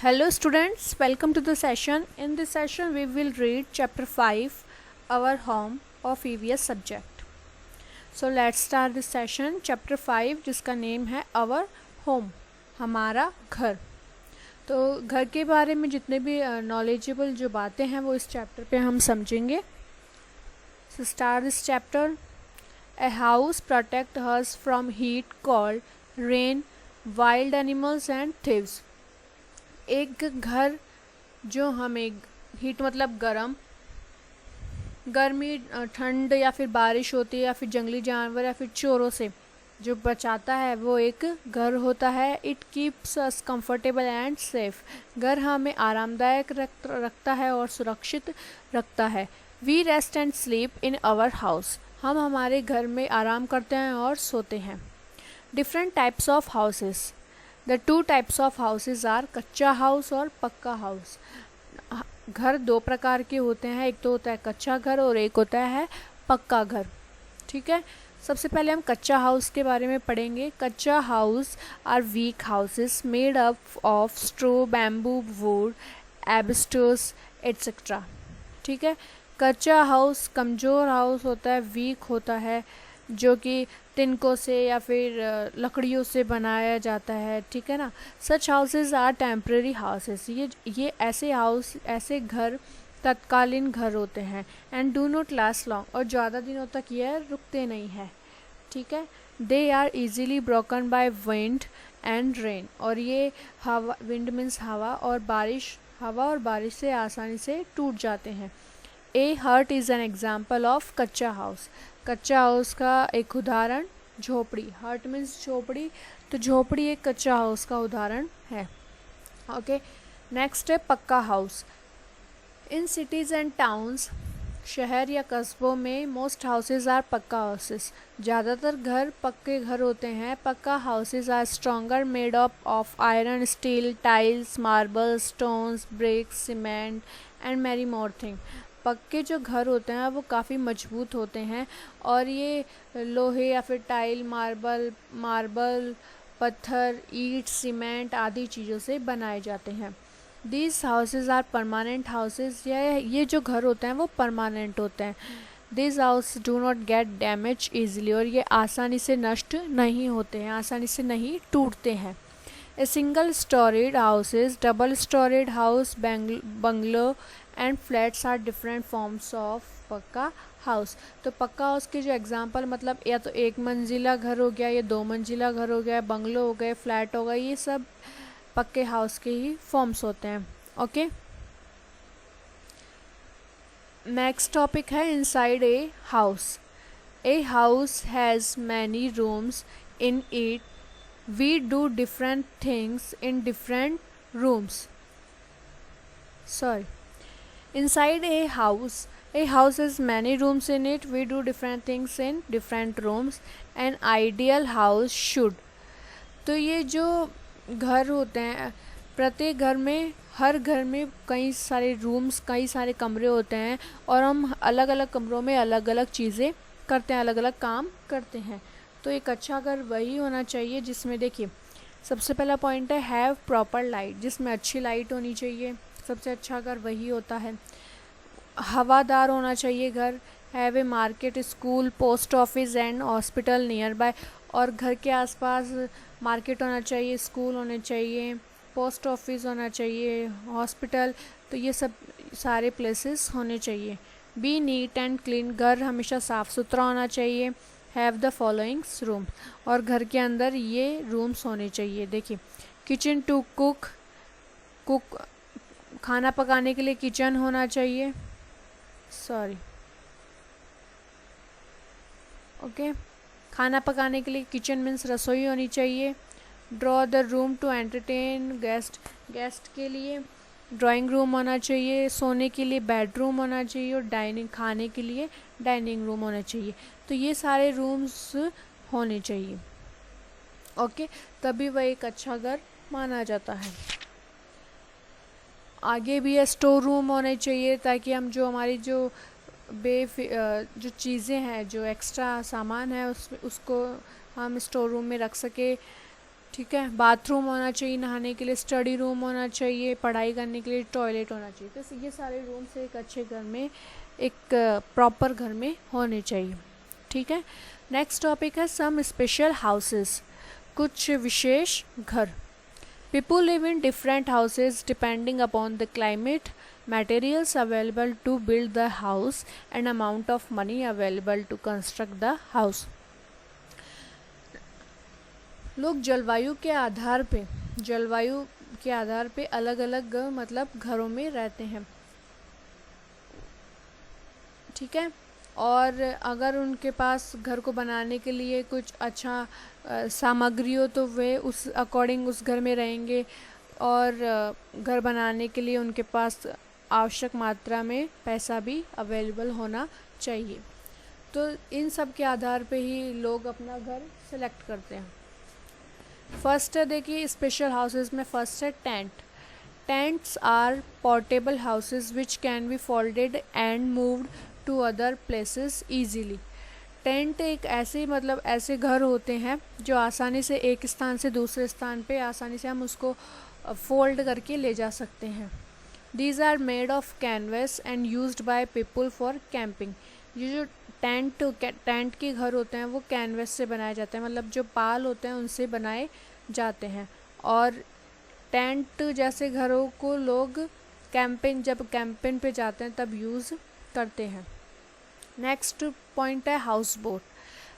Hello students, welcome to the session. In this session we will read chapter 5, Our Home of EVS subject. So let's start this session. Chapter 5 जिसका name है Our Home, हमारा घर. तो घर के बारे में जितने भी नॉलेजेबल जो बातें हैं वो इस चैप्टर पे हम समझेंगे. So start this chapter. A house protects us from heat, cold, rain, wild animals and thieves. एक घर जो हमें हीट मतलब गर्मी ठंड या फिर बारिश होती है या फिर जंगली जानवर या फिर चोरों से जो बचाता है वो एक घर होता है. It keeps us comfortable and safe. घर हमें आरामदायक रखता है और सुरक्षित रखता है. We rest and sleep in our house. हम हमारे घर में आराम करते हैं और सोते हैं. Different types of houses. The two types of houses are कच्चा हाउस और पक्का हाउस. घर दो प्रकार के होते हैं, एक तो होता है कच्चा घर और एक होता है पक्का घर. ठीक है, सबसे पहले हम कच्चा हाउस के बारे में पढ़ेंगे. Kutcha house are weak houses made up of straw, bamboo, wood, एब्स्टर्स एट्सेट्रा. ठीक है, कच्चा हाउस कमज़ोर हाउस होता है, वीक होता है, जो कि तिनकों से या फिर लकड़ियों से बनाया जाता है. ठीक है ना. सच हाउसेज आर टेम्परेरी हाउसेस. ये ऐसे घर तत्कालीन घर होते हैं. And do not last long. और ज़्यादा दिनों तक यह रुकते नहीं हैं. ठीक है. They are easily broken by wind and rain. और ये हवा, विंड मीन्स हवा और बारिश से आसानी से टूट जाते हैं. A hut is an example of kutcha house. Kutcha house का एक उदाहरण झोपड़ी. हर्ट मीन्स झोपड़ी, तो झोपड़ी एक कच्चा हाउस का उदाहरण है. ओके, नेक्स्ट है pucca house. In cities and towns, शहर या कस्बों में most houses are pucca houses. ज़्यादातर घर पक्के घर होते हैं. Pucca houses are stronger, made up of iron, steel, tiles, marble, stones, bricks, cement and many more thing. पक्के जो घर होते हैं वो काफ़ी मजबूत होते हैं और ये लोहे या फिर टाइल, मार्बल, पत्थर, ईंट, सीमेंट आदि चीज़ों से बनाए जाते हैं. These houses are permanent houses. ये जो घर होते हैं वो परमानेंट होते हैं. These house do not get damage easily. और ये आसानी से नष्ट नहीं होते हैं, आसानी से नहीं टूटते हैं. A single storied houses, double storied house, bungalow and flats are different forms of pucca house. तो पक्का हाउस के जो एग्जांपल मतलब या तो एक मंजिला घर हो गया, या दो मंजिला घर हो गया, बंगलो हो गए, फ्लैट हो गया, ये सब पक्के हाउस के ही फॉर्म्स होते हैं. ओके, नेक्स्ट टॉपिक है inside a house. A house has many rooms in it. We do different things in different rooms. Inside a house has many rooms in it. We do different things in different rooms. An ideal house should. तो ये जो घर होते हैं, प्रत्येक घर में, हर घर में कई सारे रूम्स, कई सारे कमरे होते हैं और हम अलग अलग कमरों में अलग अलग चीज़ें करते हैं, अलग अलग काम करते हैं. तो एक अच्छा घर वही होना चाहिए जिसमें, देखिए, सबसे पहला पॉइंट है हैव प्रॉपर लाइट, जिसमें अच्छी लाइट होनी चाहिए. सबसे अच्छा घर वही होता है. हवादार होना चाहिए घर. Have a market, school, post office and hospital near by. और घर के आसपास मार्केट होना चाहिए, स्कूल होने चाहिए, पोस्ट ऑफिस होना चाहिए, हॉस्पिटल, तो ये सब सारे प्लेसेस होने चाहिए. Be neat and clean. घर हमेशा साफ़ सुथरा होना चाहिए. Have the followings room. और घर के अंदर ये रूम्स होने चाहिए. देखिए, किचन टू कुक, खाना पकाने के लिए किचन होना चाहिए. ओके, खाना पकाने के लिए किचन मीन्स रसोई होनी चाहिए. Draw the room to entertain guest के लिए ड्राइंग रूम होना चाहिए. सोने के लिए बेडरूम होना चाहिए और खाने के लिए डाइनिंग रूम होना चाहिए. तो ये सारे रूम्स होने चाहिए. ओके, तभी वह एक अच्छा घर माना जाता है. आगे भी स्टोर रूम होने चाहिए ताकि हम जो हमारी जो जो चीज़ें हैं, जो एक्स्ट्रा सामान है उसको हम स्टोर रूम में रख सके. ठीक है। बाथरूम होना चाहिए नहाने के लिए, स्टडी रूम होना चाहिए, पढ़ाई करने के लिए टॉयलेट होना चाहिए। तो ये सारे रूम्स एक अच्छे घर में, एक प्रॉपर घर में होने चाहिए। ठीक है। नेक्स्ट टॉपिक है सम स्पेशल हाउसेस, कुछ विशेष घर। People live in different houses depending upon the climate, materials available to build the house and amount of money available to construct the house। लोग जलवायु के आधार पे अलग अलग मतलब घरों में रहते हैं। ठीक है। और अगर उनके पास घर को बनाने के लिए कुछ अच्छा सामग्री हो तो वे उस अकॉर्डिंग उस घर में रहेंगे, और घर बनाने के लिए उनके पास आवश्यक मात्रा में पैसा भी अवेलेबल होना चाहिए। तो इन सब के आधार पे ही लोग अपना घर सेलेक्ट करते हैं। फर्स्ट है, देखिए स्पेशल हाउसेस में फर्स्ट है tent. Tents are portable houses which can be folded and moved to other places easily. Tent एक ऐसे घर होते हैं जो आसानी से एक स्थान से दूसरे स्थान पे आसानी से हम उसको फोल्ड करके ले जा सकते हैं। These are made of canvas and used by people for camping। ये जो टेंट के घर होते हैं वो कैनवस से बनाए जाते हैं, मतलब जो पाल होते हैं उनसे बनाए जाते हैं। और टेंट जैसे घरों को लोग जब कैंपिंग पे जाते हैं तब यूज़ करते हैं। नेक्स्ट पॉइंट है house boat.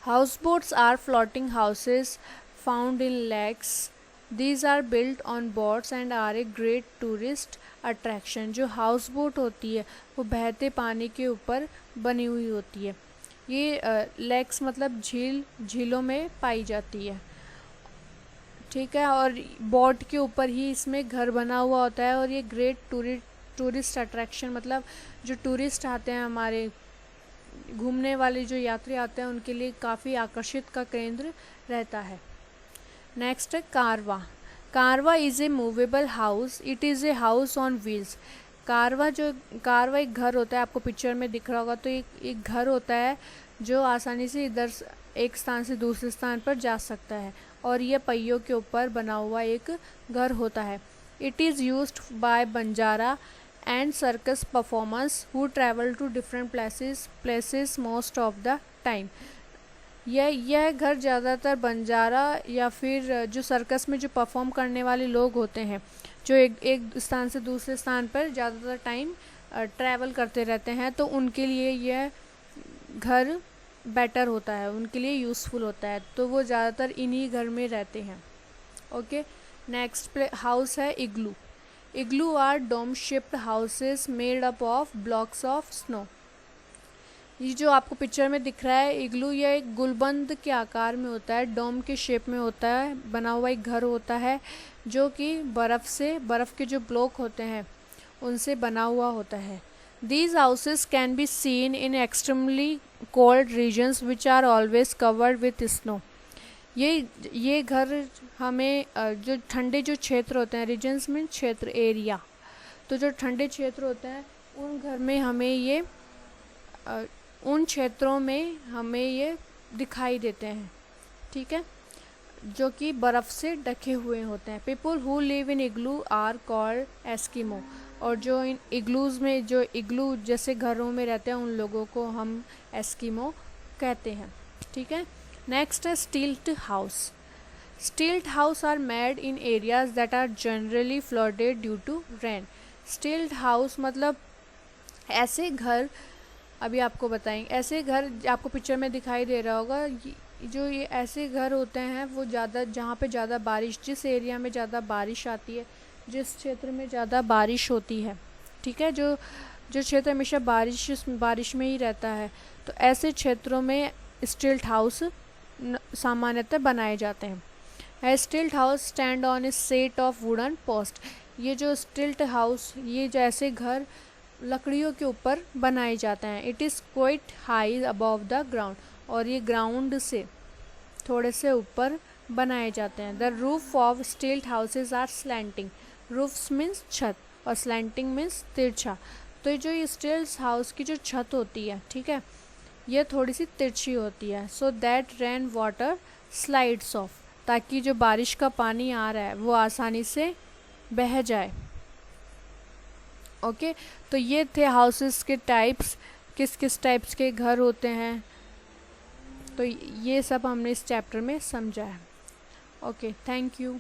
House boats are floating houses found in lakes. These are built on boats and are a great tourist attraction। जो हाउस बोट होती है वो बहते पानी के ऊपर बनी हुई होती है। ये लेक्स मतलब झीलों में पाई जाती है। ठीक है। और बोट के ऊपर ही इसमें घर बना हुआ होता है, और ये ग्रेट टूरिस्ट अट्रैक्शन मतलब जो टूरिस्ट आते हैं, हमारे घूमने वाले जो यात्री आते हैं उनके लिए काफ़ी आकर्षित का केंद्र रहता है। नेक्स्ट है कारवा। कारवा is a movable house, it is a house on wheels. कारवा एक घर होता है, आपको पिक्चर में दिख रहा होगा। तो एक घर होता है जो आसानी से इधर एक स्थान से दूसरे स्थान पर जा सकता है, और ये पहियों के ऊपर बना हुआ एक घर होता है। It is used by Banjara and circus performers who travel to different places most of the time. यह घर ज़्यादातर बंजारा या फिर जो सर्कस में जो परफॉर्म करने वाले लोग होते हैं, जो एक स्थान से दूसरे स्थान पर ज़्यादातर टाइम ट्रैवल करते रहते हैं, तो उनके लिए यह घर बेटर होता है, उनके लिए यूज़फुल होता है। तो वो ज़्यादातर इन्हीं घर में रहते हैं। ओके। नेक्स्ट हाउस है igloo. Igloo are dome shaped houses made up of blocks of snow. ये जो आपको पिक्चर में दिख रहा है इग्लू, यह एक गुलबंद के आकार में होता है, डोम के शेप में होता है, बना हुआ एक घर होता है जो कि बर्फ़ के जो ब्लॉक होते हैं उनसे बना हुआ होता है। These houses can be seen in extremely cold regions which are always covered with snow। ये घर हमें जो ठंडे जो क्षेत्र होते हैं, रीजन्स में क्षेत्र एरिया, तो जो ठंडे क्षेत्र होते हैं उन क्षेत्रों में हमें ये दिखाई देते हैं। ठीक है। जो कि बर्फ़ से ढके हुए होते हैं। People who live in igloo are called Eskimo. और जो इन इग्लूज़ में जो इग्लू जैसे घरों में रहते हैं उन लोगों को हम एस्किमो कहते हैं। ठीक है। नेक्स्ट है stilt house. Stilt house are made in areas that are generally flooded due to rain. Stilt house मतलब ऐसे घर, अभी आपको बताएंगे, ऐसे घर आपको पिक्चर में दिखाई दे रहा होगा, ये ऐसे घर होते हैं वो जहाँ पे ज़्यादा बारिश, जिस एरिया में ज़्यादा बारिश आती है, जिस क्षेत्र में ज़्यादा बारिश होती है। ठीक है। जो क्षेत्र हमेशा बारिश में ही रहता है, तो ऐसे क्षेत्रों में स्टिल्ट हाउस सामान्यतः बनाए जाते हैं। A stilt house stand on a set of wooden post. ये जो स्टिल्ट हाउस, ये जैसे घर लकड़ियों के ऊपर बनाए जाते हैं। It is quite high above the ground. और ये ग्राउंड से थोड़े से ऊपर बनाए जाते हैं। The roof of stilt houses are slanting. Roofs means छत, और स्लैंटिंग मीन्स तिरछा। तो जो ये स्टिल्ट हाउस की जो छत होती है, ठीक है, ये थोड़ी सी तिरछी होती है, so that rain water slides of, ताकि जो बारिश का पानी आ रहा है वो आसानी से बह जाए। ओके, तो ये थे हाउसेस के टाइप्स, किस किस टाइप्स के घर होते हैं, तो ये सब हमने इस चैप्टर में समझा है। Okay, thank you.